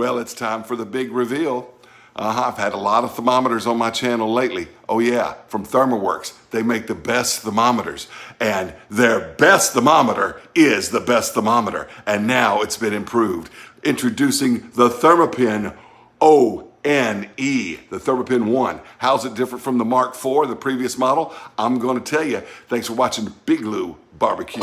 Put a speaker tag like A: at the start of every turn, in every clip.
A: Well, it's time for the big reveal. I've had a lot of thermometers on my channel lately. Oh yeah, from ThermoWorks. They make the best thermometers, and their best thermometer is the best thermometer, and now it's been improved. Introducing the Thermapen ONE, the Thermapen One. How's it different from the Mark IV, the previous model? I'm going to tell you. Thanks for watching Big Lou Barbecue.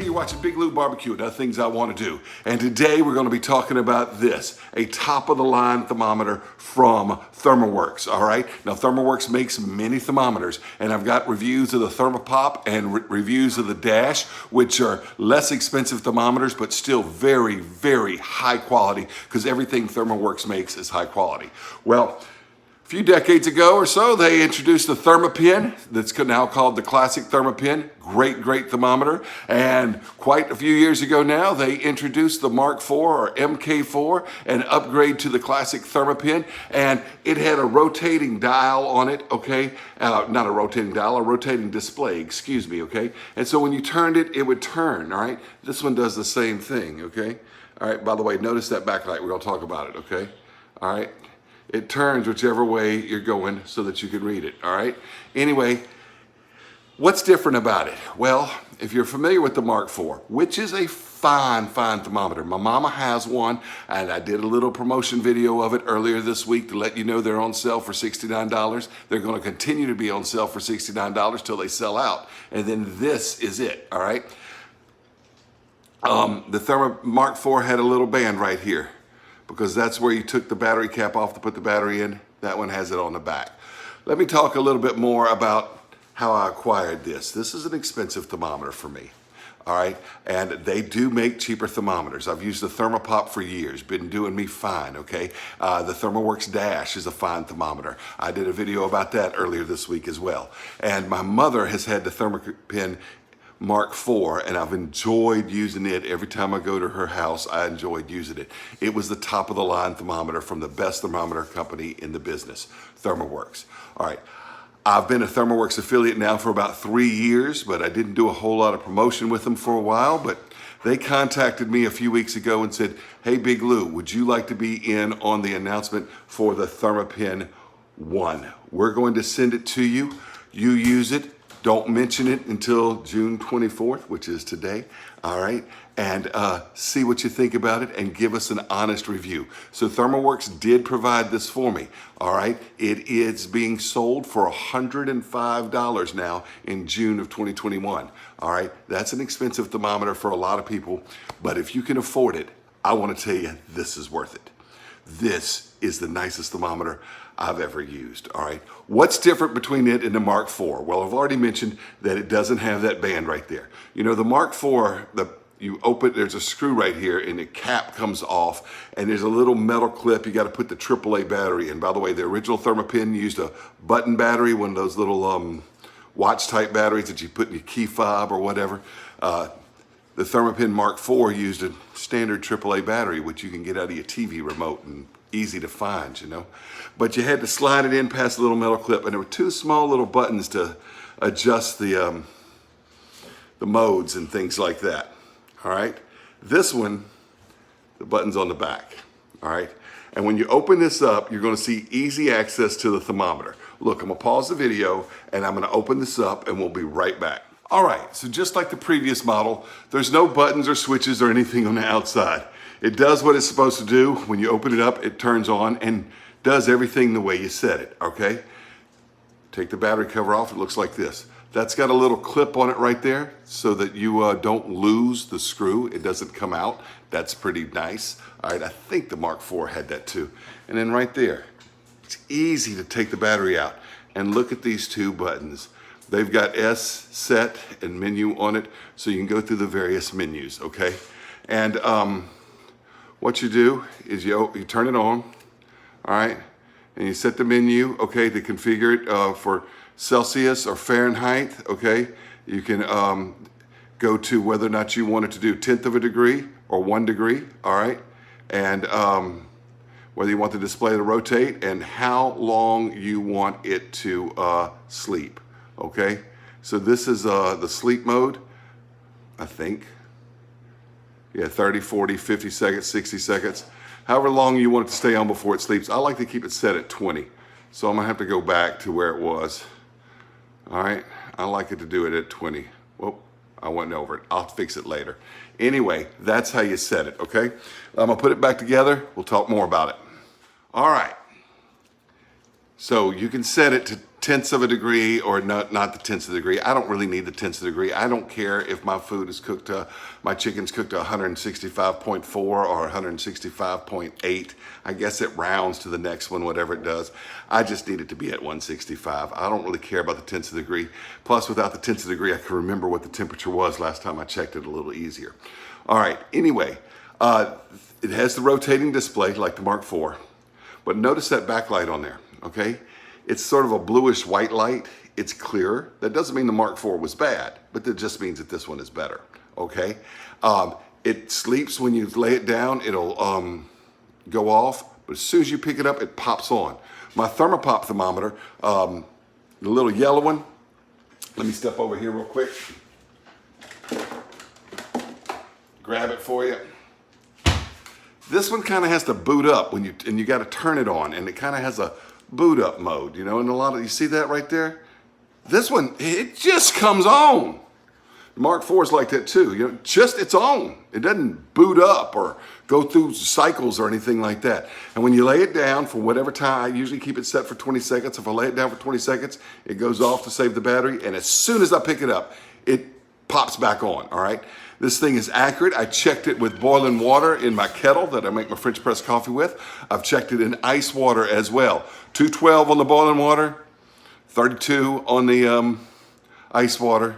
A: You're watching Big Lou Barbecue and other things I want to do. And today we're going to be talking about this, a top-of-the-line thermometer from ThermoWorks, all right? Now, ThermoWorks makes many thermometers, and I've got reviews of the Thermopop and reviews of the Dash, which are less expensive thermometers, but still very, very high quality, because everything ThermoWorks makes is high quality. Well, a few decades ago or so, they introduced the Thermapen, that's now called the classic Thermapen. Great thermometer. And quite a few years ago now, they introduced the Mark IV or MK4, an upgrade to the classic Thermapen. And it had a rotating dial on it, okay? Not a rotating dial, a rotating display, excuse me, okay? And so when you turned it, it would turn, all right? This one does the same thing, okay? All right, by the way, notice that backlight. We're gonna talk about it, okay? All right. It turns whichever way you're going so that you can read it, all right? Anyway, what's different about it? Well, if you're familiar with the Mark IV, which is a fine thermometer. My mama has one, and I did a little promotion video of it earlier this week to let you know they're on sale for $69. They're gonna continue to be on sale for $69 till they sell out. And then this is it, all right? The Mark IV had a little band right here, because that's where you took the battery cap off to put the battery in. That one has it on the back. Let me talk a little bit more about how I acquired this. This is an expensive thermometer for me, all right? And they do make cheaper thermometers. I've used the Thermopop for years, been doing me fine, okay? The ThermoWorks Dash is a fine thermometer. I did a video about that earlier this week as well. And my mother has had the Thermapen Mark IV, and I've enjoyed using it. Every time I go to her house, I enjoyed using it. It was the top of the line thermometer from the best thermometer company in the business, ThermoWorks. All right, I've been a ThermoWorks affiliate now for about 3 years, but I didn't do a whole lot of promotion with them for a while, but they contacted me a few weeks ago and said, hey, Big Lou, would you like to be in on the announcement for the Thermapen One? We're going to send it to you. You use it. Don't mention it until June 24th, which is today, all right? And see what you think about it and give us an honest review. So ThermoWorks did provide this for me, all right? It is being sold for $105 now in June of 2021, all right? That's an expensive thermometer for a lot of people, but if you can afford it, I wanna tell you, this is worth it. This is the nicest thermometer I've ever used, all right? What's different between it and the Mark IV? Well, I've already mentioned that it doesn't have that band right there. You know, the Mark IV, you open, there's a screw right here and the cap comes off and there's a little metal clip. You gotta put the AAA battery in. By the way, the original Thermapen used a button battery, one of those little watch type batteries that you put in your key fob or whatever. The Thermapen Mark IV used a standard AAA battery, which you can get out of your TV remote and easy to find, you know. But you had to slide it in past a little metal clip, and there were two small little buttons to adjust the modes and things like that, all right? This one, the button's on the back, all right? And when you open this up, you're gonna see easy access to the thermometer. Look, I'm gonna pause the video, and I'm gonna open this up, and we'll be right back. All right, so just like the previous model, there's no buttons or switches or anything on the outside. It does what it's supposed to do. When you open it up, it turns on and does everything the way you set it, okay? Take the battery cover off, it looks like this. That's got a little clip on it right there so that you don't lose the screw. It doesn't come out. That's pretty nice. All right, I think the Mark IV had that too. And then right there, it's easy to take the battery out. And look at these two buttons. They've got S, set, and menu on it, so you can go through the various menus, okay? And what you do is you turn it on, all right? And you set the menu, okay, to configure it for Celsius or Fahrenheit, okay? You can go to whether or not you want it to do 1/10 of a degree or 1 degree, all right? And whether you want the display to rotate and how long you want it to sleep. okay? So this is the sleep mode, I think. Yeah, 30, 40, 50 seconds, 60 seconds. However long you want it to stay on before it sleeps. I like to keep it set at 20. So I'm gonna have to go back to where it was. All right, I like it to do it at 20. Whoop, I went over it. I'll fix it later. Anyway, that's how you set it, okay? I'm gonna put it back together. We'll talk more about it. All right. So you can set it to tenths of a degree or not the tenths of a degree. I don't really need the tenths of a degree. I don't care if my food is cooked my chicken's cooked to 165.4 or 165.8. I guess it rounds to the next one, whatever it does. I just need it to be at 165. I don't really care about the tenths of a degree. Plus, without the tenths of a degree, I can remember what the temperature was last time I checked it a little easier. All right, anyway, it has the rotating display like the Mark IV, but notice that backlight on there. Okay, it's sort of a bluish white light. It's clearer. That doesn't mean the Mark IV was bad, but that just means that this one is better. Okay, it sleeps when you lay it down. It'll go off, but as soon as you pick it up, it pops on. My Thermopop thermometer, the little yellow one. Let me step over here real quick. Grab it for you. This one kind of has to boot up when you got to turn it on, and it kind of has a boot up mode, you know, and you see that right there? This one, it just comes on. The Mark IV is like that too, you know, just it's on. It doesn't boot up or go through cycles or anything like that. And when you lay it down for whatever time, I usually keep it set for 20 seconds. If I lay it down for 20 seconds, it goes off to save the battery. And as soon as I pick it up, it pops back on, all right? This thing is accurate. I checked it with boiling water in my kettle that I make my French press coffee with. I've checked it in ice water as well. 212 on the boiling water, 32 on the ice water.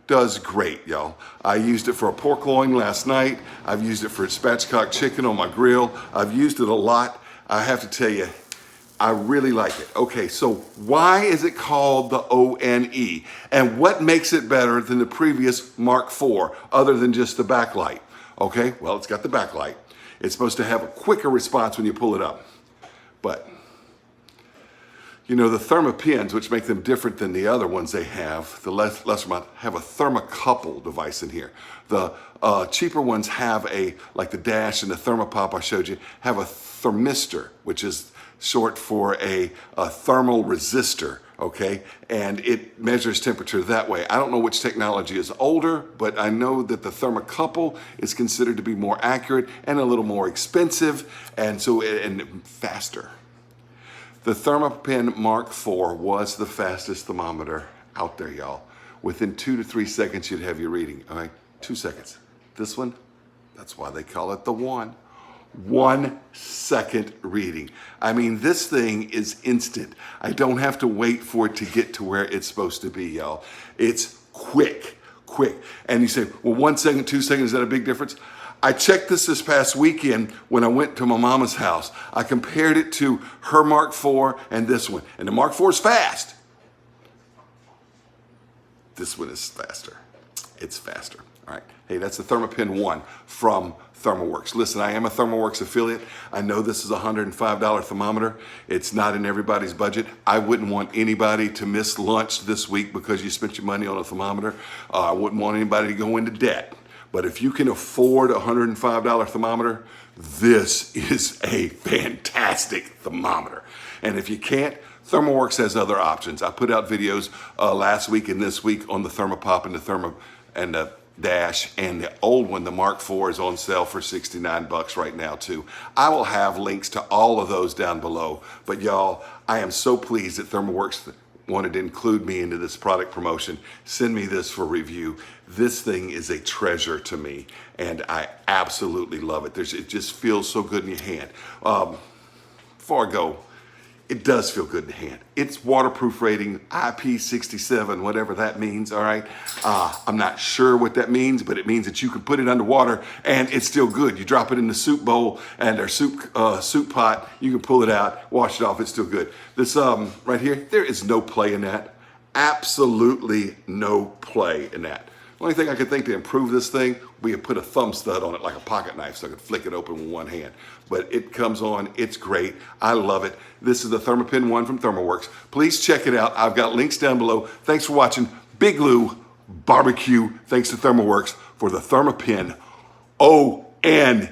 A: Does great, y'all. I used it for a pork loin last night. I've used it for spatchcock chicken on my grill. I've used it a lot. I have to tell you, I really like it. Okay, so why is it called the ONE? And what makes it better than the previous Mark IV, other than just the backlight? Okay, well, it's got the backlight. It's supposed to have a quicker response when you pull it up. But, you know, the Thermapens, which make them different than the other ones they have, the lesser amount, have a thermocouple device in here. The cheaper ones have like the Dash and the Thermopop I showed you, have a thermistor, which is short for a thermal resistor, okay? And it measures temperature that way. I don't know which technology is older, but I know that the thermocouple is considered to be more accurate and a little more expensive and faster. The Thermapen Mark IV was the fastest thermometer out there, y'all. Within 2 to 3 seconds, you'd have your reading, all right? 2 seconds. This one, that's why they call it the One. 1 second reading. I mean, this thing is instant. I don't have to wait for it to get to where it's supposed to be, y'all. It's quick. And you say, well, 1 second, 2 seconds, is that a big difference? I checked this past weekend when I went to my mama's house. I compared it to her Mark IV and this one. And the Mark IV is fast. This one is faster. It's faster. All right. Hey, that's the Thermapen One from ThermoWorks. Listen, I am a ThermoWorks affiliate. I know this is a $105 thermometer. It's not in everybody's budget. I wouldn't want anybody to miss lunch this week because you spent your money on a thermometer. I wouldn't want anybody to go into debt. But if you can afford a $105 thermometer, this is a fantastic thermometer. And if you can't, ThermoWorks has other options. I put out videos last week and this week on the Thermopop and the Dash, and the old one, the Mark IV, is on sale for 69 bucks right now too. I will have links to all of those down below. But y'all, I am so pleased that ThermoWorks wanted to include me into this product promotion. Send me this for review. This thing is a treasure to me, and I absolutely love it. It just feels so good in your hand. Before I go, it does feel good in the hand. It's waterproof rating, IP67, whatever that means, all right? I'm not sure what that means, but it means that you can put it underwater and it's still good. You drop it in the soup bowl and our soup pot, you can pull it out, wash it off, it's still good. This right here, there is no play in that. Absolutely no play in that. Only thing I could think to improve this thing, we could put a thumb stud on it like a pocket knife so I could flick it open with one hand. But it comes on, it's great. I love it. This is the Thermapen One from ThermoWorks. Please check it out. I've got links down below. Thanks for watching. Big Lou Barbecue. Thanks to ThermoWorks for the Thermapen ONE.